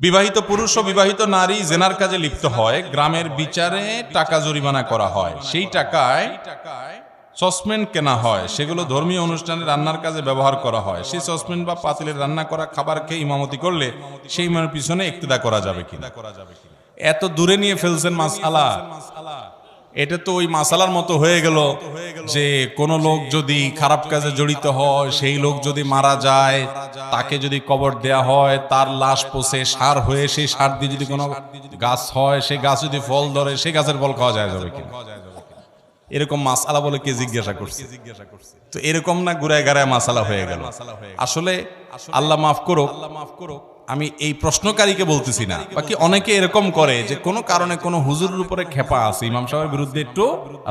বিবাহিত পুরুষ ও বিবাহিত নারী জেনার কাজে লিপ্ত হয়, গ্রামের বিচারে টাকা জরিমানা করা হয়। সেই টাকায় সসপেন কেনা হয়, সেগুলো ধর্মীয় অনুষ্ঠানে রান্নার কাজে ব্যবহার করা হয়। সেই সসপেন বা পাতিলের রান্না করা খাবার খেয়ে ইমামতি করলে সেই ইমামের পিছনে ইক্তেদা করা যাবে কিনা? এত দূরে নিয়ে ফেলছেন মাসআলা। এটা তো ওই মাসালার মতো হয়ে গেল যে কোন লোক যদি খারাপ কাজে জড়িত হয়, সেই লোক যদি মারা যায়, তাকে যদি কবর দেয়া হয়, তার লাশ পচে সার হয়ে সেই সার দিয়ে যদি কোনো গাছ হয়, সেই গাছ যদি ফল ধরে, সেই গাছের ফল খাওয়া যায় যাবে কিনা? এরকম মাসালা বলে কে জিজ্ঞাসা করছে? তো এরকম না গুড়ায় গাড়ায় মাসালা হয়ে গেল। আসলে আল্লাহ মাফ করুক, আমি এই প্রশ্নকারীকে বলতেছি না। বাকি অনেকে এরকম করে যে কোনো কারণে কোনো হুজুরের উপরে খেপা আছে, ইমাম সাহেবের বিরুদ্ধে একটু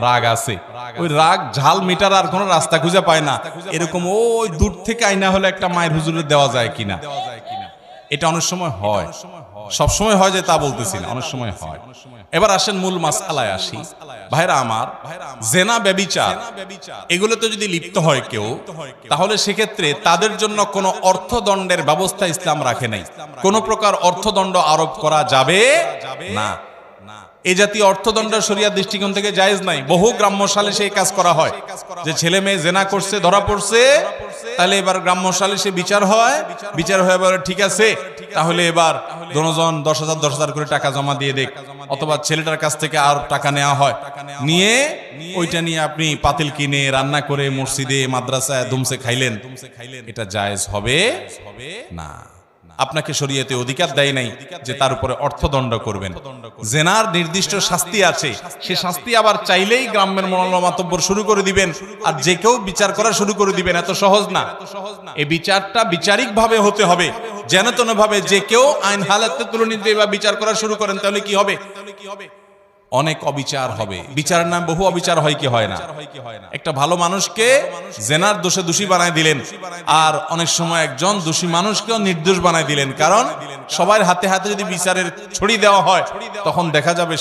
রাগ আছে, ওই রাগ ঝাল মিটার আর কোনো রাস্তা খুঁজে পায় না। এরকম ওই দূর থেকে আইনা হলে একটা মায়ের হুজুরের দেওয়া যায় কিনা, এটা অনেক সময় হয়। সব সময় হয় যে তা বলতেছি না, অনেক সময় হয়। এবার আসেন মূল মাসআলায় আসি। ভাইরা আমার, জেনা ব্যভিচার এগুলোতে যদি লিপ্ত হয় কেউ, তাহলে সেক্ষেত্রে তাদের জন্য কোনো অর্থদণ্ডের ব্যবস্থা ইসলাম রাখে নাই। কোনো প্রকার অর্থদণ্ড আরোপ করা যাবে না। এই জাতীয় অর্থদণ্ড শরিয়াত দৃষ্টিকোণ থেকে জায়েজ নাই। বহু গ্রাম্য সালিশে এই কাজ করা হয় যে ছেলে মেয়ে জেনা করছে, ধরা পড়ছে, তাহলে এবার গ্রাম্য সালিশে বিচার হয়, বিচার হয়ে বলে ঠিক আছে, তাহলে এবার দোনোজন 10,000 করে টাকা জমা দিয়ে দেখ, অথবা ছেলেটার কাছ থেকে আর টাকা নেওয়া হয়, নিয়ে ওইটা নিয়ে আপনি পাতিল কিনে রান্না করে মসজিদে মাদ্রাসায় দুমসে খাইলেন, এটা জায়েজ হবে না। আপনাকে শরীয়তে অধিকার দেয় নাই যে তার উপরে অর্থদণ্ড করবেন। জেনার নির্দিষ্ট শাস্তি আছে, সে শাস্তি আবার চাইলেই গ্রামের মাতব্বর শুরু করে দিবেন আর যে কেউ বিচার করা শুরু করে দিবেন, এত সহজ না। এই বিচারটা বিচারিক ভাবে হতে হবে, যেন তেন ভাবে যে কেউ আইন হালাতে তুলে নিতে বা বিচার করা শুরু করেন, তাহলে কি হবে? অনেক অবিচার হবে। বিচারের নাম বহু অবিচার হয় কি হয় না? একটা ভালো মানুষকে জেনার দোষে দোষী বানায় দিলেন, আর অনেক সময় একজন দোষী মানুষকেও নির্দোষ বানায় দিলেন। কারণ সবার হাতে হাতে যদি বিচারের ছড়ি দেওয়া হয়, তখন দেখা যাবে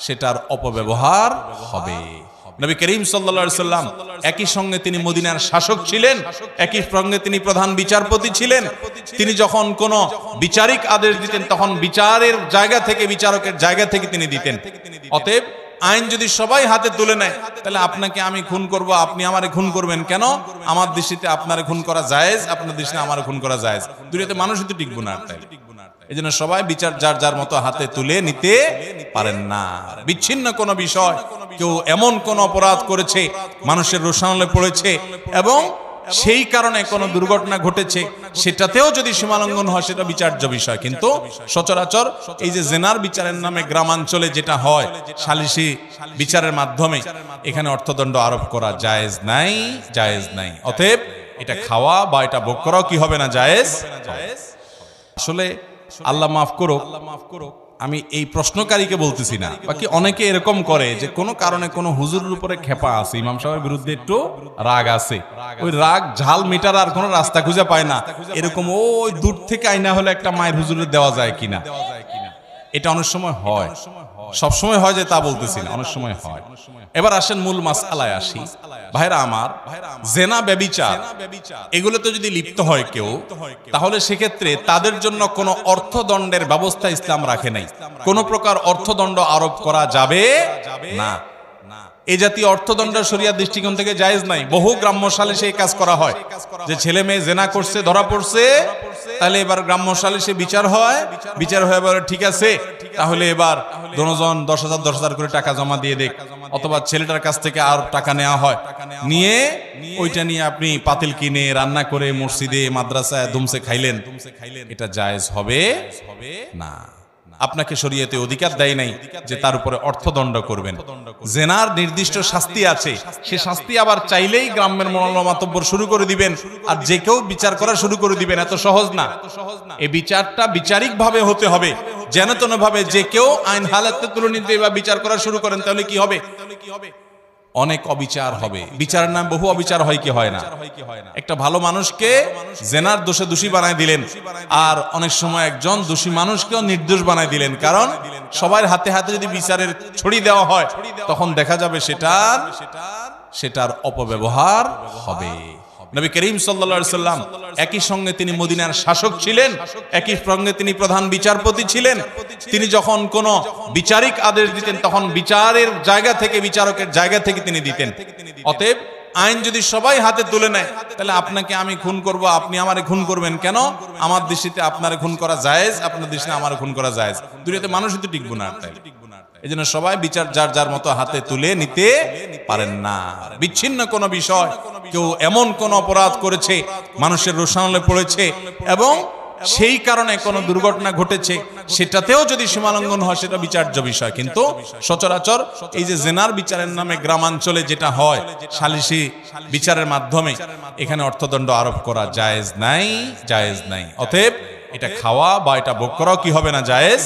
সেটার অপব্যবহার হবে। নবী করিম সাল্লাল্লাহু আলাইহি সাল্লাম একই সঙ্গে তিনি মদিনার শাসক ছিলেন, একই সঙ্গে তিনি প্রধান বিচারপতি ছিলেন। তিনি যখন কোন বিচারিক আদেশ দিতেন, তখন বিচারের জায়গা থেকে, বিচারকের জায়গা থেকে তিনি দিতেন। অতএব আইন যদি সবাই হাতে তুলে নেয়, তাহলে আপনাকে আমি খুন করব, আপনি আমারে খুন করবেন কেন? আমার দৃষ্টিতে আপনারে খুন করা জায়েজ, আপনার দৃষ্টিতে আমারে খুন করা জায়েজ। দুনিয়াতে মানুষই তো টিকবো না। এই জন্য সবাই বিচার যার যার মতো হাতে তুলে নিতে পারেন না। বিচ্ছিন্ন কোন বিষয়, কেউ এমন কোন অপরাধ করেছে, মানুষের রোষানলে পড়েছে এবং সেই কারণে কোনো দুর্ঘটনা ঘটেছে, সেটাতেও যদি সীমালঙ্ঘন হয়, সেটা বিচার্য বিষয়। কিন্তু সচরাচর এই যে জেনার বিচারের নামে গ্রামাঞ্চলে যেটা হয়, সালিসি বিচারের মাধ্যমে, এখানে অর্থদণ্ড আরোপ করা জায়েজ নাই, জায়েজ নাই। অতএব এটা খাওয়া বা এটা ভোগ করাও কি হবে না? জায়েজ। আসলে আল্লাহ মাফ করুক, আমি এই প্রশ্নকারীকে বলতেছি না। বাকি অনেকে এরকম করে যে কোনো কারণে কোনো হুজুরের উপরে খেপা আছে, ইমাম সাহেবের বিরুদ্ধে একটু রাগ আছে, ওই রাগ ঝাল মিটার আর কোনো রাস্তা খুঁজে পায় না। এরকম ওই দূর থেকে আইনা হলে একটা মায়ের হুজুরের দেওয়া যায় কিনা, এটা অনেক সময় হয়। সব সময় হয় যে তা বলতেছি না, অনেক সময় হয়। এবার আসেন মূল মাসআলায় আসি। ভাইরা আমার, জেনা ব্যভিচার এগুলোতে যদি লিপ্ত হয় কেউ, তাহলে সেক্ষেত্রে তাদের জন্য কোনো অর্থদণ্ডের ব্যবস্থা ইসলাম রাখে নাই। কোনো প্রকার অর্থদণ্ড আরোপ করা যাবে না। এই জাতীয় অর্থদণ্ড শরিয়াত দৃষ্টিকোণ থেকে জায়েজ নাই। বহু গ্রাম্য সালিশে এই কাজ করা হয় যে ছেলে মেয়ে জেনা করছে, ধরা পড়ছে, তাহলে এবার গ্রাম্য সালিশে বিচার হয়, বিচার হয়ে বলে ঠিক আছে, তাহলে এবার দোনোজন 10,000 করে টাকা জমা দিয়ে দেখ, অথবা ছেলেটার কাছ থেকে আর টাকা নেওয়া হয়, নিয়ে ওইটা নিয়ে আপনি পাতিল কিনে রান্না করে মসজিদে মাদ্রাসায় দুমসে খাইলেন, এটা জায়েজ হবে না। আপনাকে শরীয়তে অধিকার দেয় নাই যে তার উপরে অর্থদণ্ড করবেন। জেনার নির্দিষ্ট শাস্তি আছে, সে শাস্তি আবার চাইলেই গ্রামের মাতব্বর শুরু করে দিবেন আর যে কেউ বিচার করা শুরু করে দিবেন, এত সহজ না। এই বিচারটা বিচারিক ভাবে হতে হবে, যেন তেন ভাবে যে কেউ আইন হালাতে তুলে নিতে বা বিচার করা শুরু করেন, তাহলে কি হবে? অনেক অবিচার হবে। বিচারের নাম বহু অবিচার হয় কি হয় না? একটা ভালো মানুষকে জেনার দোষে দোষী বানায় দিলেন, আর অনেক সময় একজন দোষী মানুষকেও নির্দোষ বানায় দিলেন। কারণ সবার হাতে হাতে যদি বিচারের ছড়ি দেওয়া হয়, তখন দেখা যাবে সেটার অপব্যবহার হবে। নবী করিম সাল্লাল্লাহু আলাইহি সাল্লাম একই সঙ্গে তিনি মদিনার শাসক ছিলেন, একই সঙ্গে তিনি প্রধান বিচারপতি ছিলেন। তিনি যখন কোনো বিচারিক আদেশ দিতেন তখন বিচারের জায়গা থেকে, বিচারকের জায়গা থেকে তিনি দিতেন। অতএব আইন যদি সবাই হাতে তুলে নেয় তাহলে আপনাকে আমি খুন করব, আপনি আমারে খুন করবেন কেন? আমার দৃষ্টিতে আপনারে খুন করা জায়েজ, আপনার দৃষ্টিতে আমারে খুন করা জায়েজ। দুনিয়াতে মানুষই তো টিকবো না। এই জন্য সবাই বিচার যার যার মতো হাতে তুলে নিতে পারেন না। বিচ্ছিন্ন কোনো বিষয়, কেউ এমন কোন অপরাধ করেছে, মানুষের রোষানলে পড়েছে এবং সেই কারণে কোনো দুর্ঘটনা ঘটেছে, সেটাতেও যদি সীমালঙ্ঘন হয় সেটা বিচার্য বিষয়। কিন্তু সচরাচর এই যে জেনার বিচারের নামে গ্রামাঞ্চলে যেটা হয় সালিসি বিচারের মাধ্যমে, এখানে অর্থদণ্ড আরোপ করা জায়েজ নাই, জায়েজ নাই। অতএব এটা খাওয়া বা এটা ভোগ করাও কি হবে না? জায়েজ।